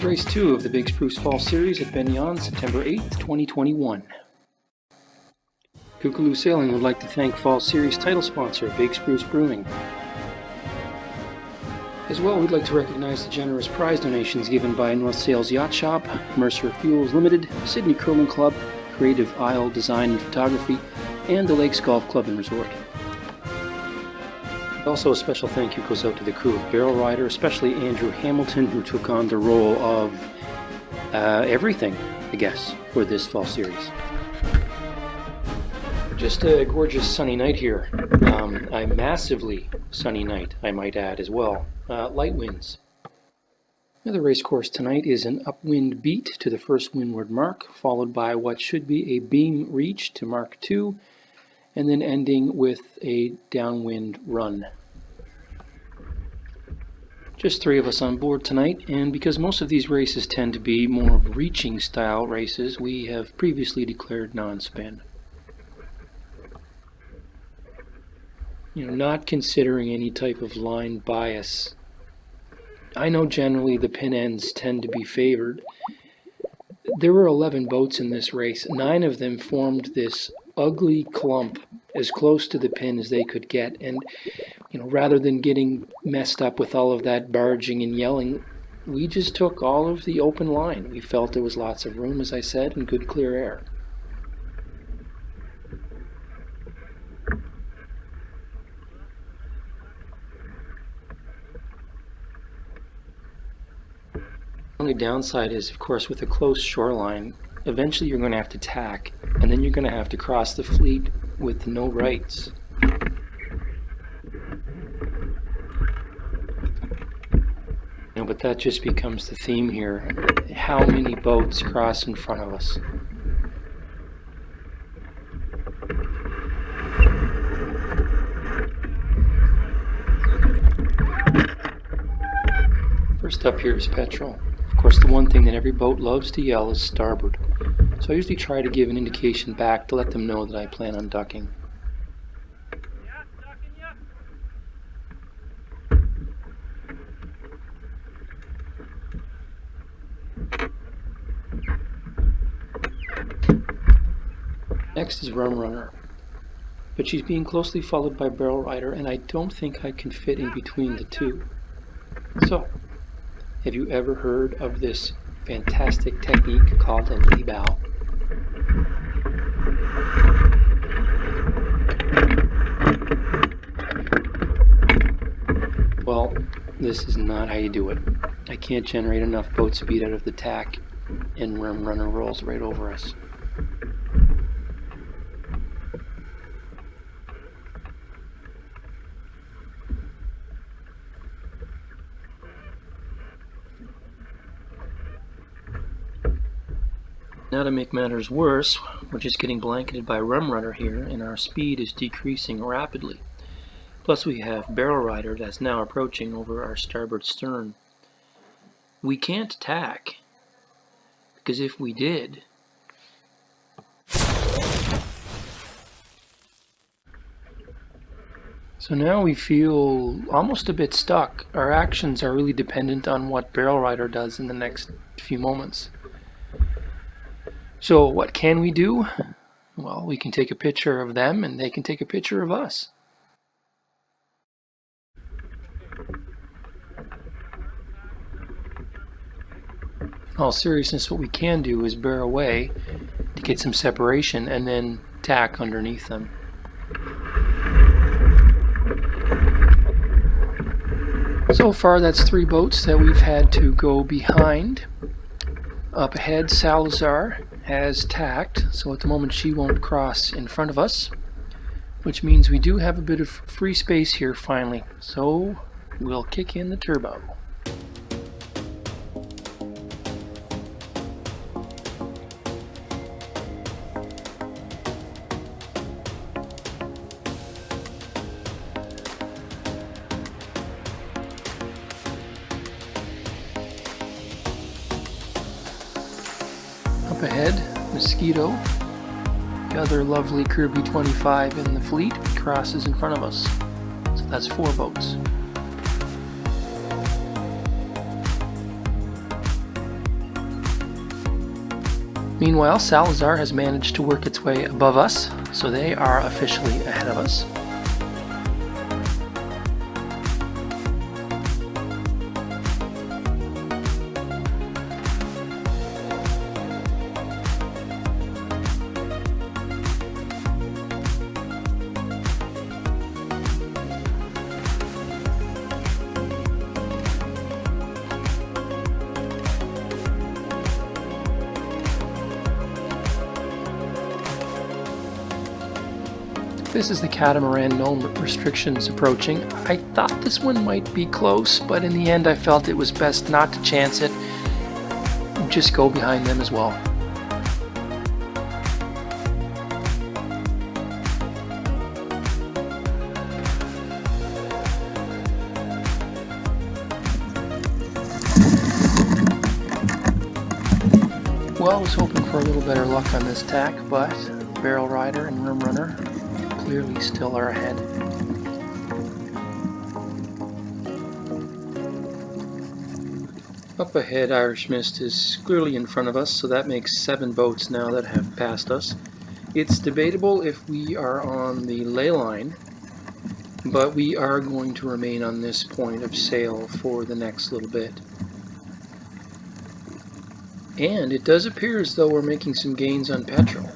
race 2 of the Big Spruce Fall Series at Benyon, September 8th, 2021. Kookaloo Sailing would like to thank Fall Series title sponsor, Big Spruce Brewing. As well, we'd like to recognize the generous prize donations given by North Sails Yacht Shop, Mercer Fuels Limited, Sydney Curling Club, Creative Isle Design and Photography, and the Lakes Golf Club and Resort. Also, a special thank you goes out to the crew of Barrel Rider, especially Andrew Hamilton, who took on the role of everything, I guess, for this fall series. Just a gorgeous sunny night here. A massively sunny night, I might add, as well. Light winds. The race course tonight is an upwind beat to the first windward mark, followed by what should be a beam reach to mark 2, and then ending with a downwind run. Just 3 of us on board tonight, and because most of these races tend to be more reaching style races, we have previously declared non-spin. Not considering any type of line bias. I know generally the pin ends tend to be favored. There were 11 boats in this race. 9 of them formed this ugly clump as close to the pin as they could get, and rather than getting messed up with all of that barging and yelling, we just took all of the open line. We felt there was lots of room, as I said, and good clear air. The only downside is, of course, with a close shoreline, eventually you're going to have to tack, and then you're going to have to cross the fleet with no rights. But that just becomes the theme here. How many boats cross in front of us? First up here is petrol. Of course, the one thing that every boat loves to yell is starboard. So I usually try to give an indication back to let them know that I plan on ducking. Next is Rum Runner, but she's being closely followed by Barrel Rider, and I don't think I can fit in between the two. So, have you ever heard of this fantastic technique called an lee-bow? Well, this is not how you do it. I can't generate enough boat speed out of the tack, and Rum Runner rolls right over us. Now, to make matters worse, we're just getting blanketed by Rum Runner here, and our speed is decreasing rapidly. Plus we have Barrel Rider that's now approaching over our starboard stern. We can't tack, because if we did, so now we feel almost a bit stuck. Our actions are really dependent on what Barrel Rider does in the next few moments. So what can we do? Well, we can take a picture of them and they can take a picture of us. In all seriousness, what we can do is bear away to get some separation and then tack underneath them. So far, that's 3 boats that we've had to go behind. Up ahead, Salazar has tacked, so at the moment she won't cross in front of us, which means we do have a bit of free space here finally. So we'll kick in the turbo. Up ahead, Mosquito, the other lovely Kirby 25 in the fleet, crosses in front of us. So that's 4 boats. Meanwhile, Salazar has managed to work its way above us, so they are officially ahead of us. This is the catamaran, no restrictions approaching. I thought this one might be close, but in the end I felt it was best not to chance it. Just go behind them as well. Well, I was hoping for a little better luck on this tack, but Barrel Rider and Rum Runner clearly still are ahead. Up ahead, Irish Mist is clearly in front of us, so that makes 7 boats now that have passed us. It's debatable if we are on the ley line, but we are going to remain on this point of sail for the next little bit. And it does appear as though we're making some gains on petrol.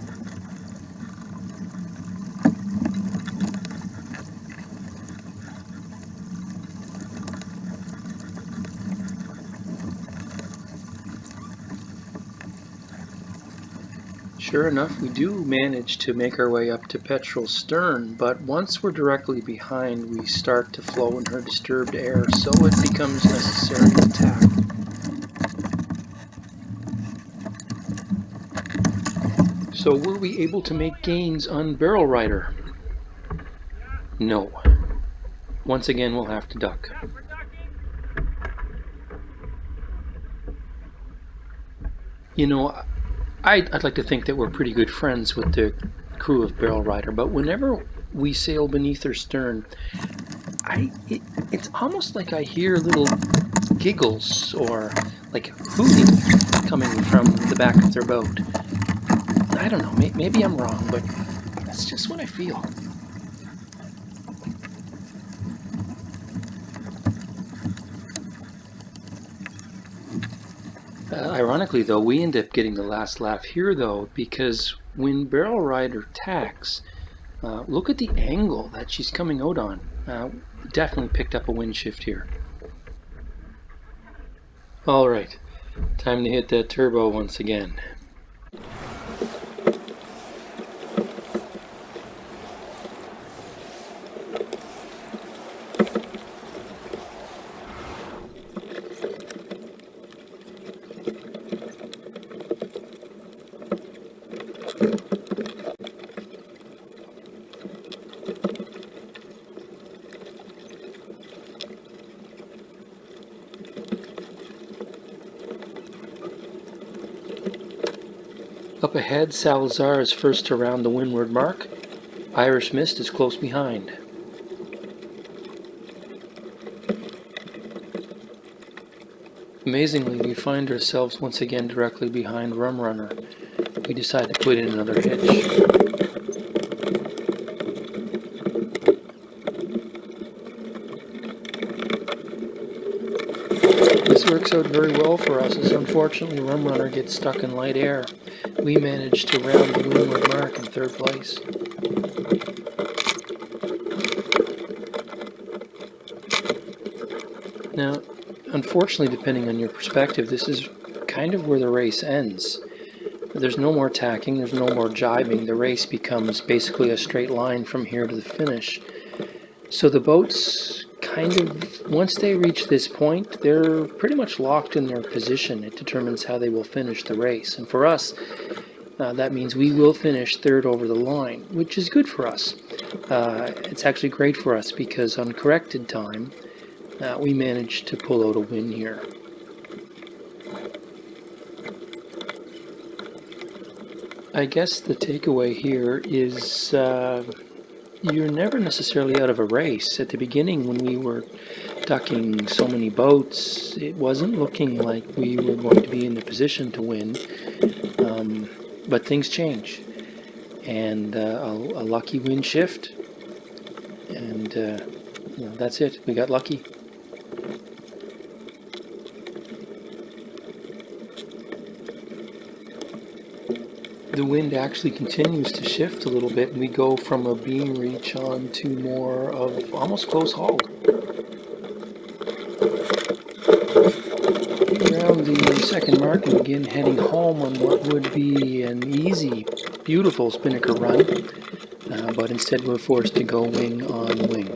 Sure enough, we do manage to make our way up to Petrel's stern, but once we're directly behind, we start to flow in her disturbed air, so it becomes necessary to tack. So were we able to make gains on Barrel Rider? No. Once again, we'll have to duck. You know, I'd like to think that we're pretty good friends with the crew of Barrel Rider, but whenever we sail beneath their stern, it's almost like I hear little giggles or like hooting coming from the back of their boat. I don't know, maybe I'm wrong, but that's just what I feel. Ironically, though, we end up getting the last laugh here, though, because when Barrel Rider tacks, look at the angle that she's coming out on. Definitely picked up a wind shift here. All right, time to hit that turbo once again. Up ahead, Salazar is first to round the windward mark. Irish Mist is close behind. Amazingly, we find ourselves once again directly behind Rum Runner. We decide to put in another hitch. This works out very well for us, as unfortunately Rum Runner gets stuck in light air. We manage to round the windward mark in 3rd place. Now, unfortunately, depending on your perspective, this is kind of where the race ends. There's no more tacking, there's no more jibing. The race becomes basically a straight line from here to the finish. So the boats kind of, once they reach this point, they're pretty much locked in their position. It determines how they will finish the race. And for us, that means we will finish 3rd over the line, which is good for us. It's actually great for us because on corrected time, we managed to pull out a win here. I guess the takeaway here is you're never necessarily out of a race. At the beginning, when we were ducking so many boats, it wasn't looking like we were going to be in a position to win. But things change, and a lucky wind shift, and that's it. We got lucky. The wind actually continues to shift a little bit, and we go from a beam reach on to more of almost close hauled. Around the second mark, we begin heading home on what would be an easy, beautiful spinnaker run, but instead we're forced to go wing on wing.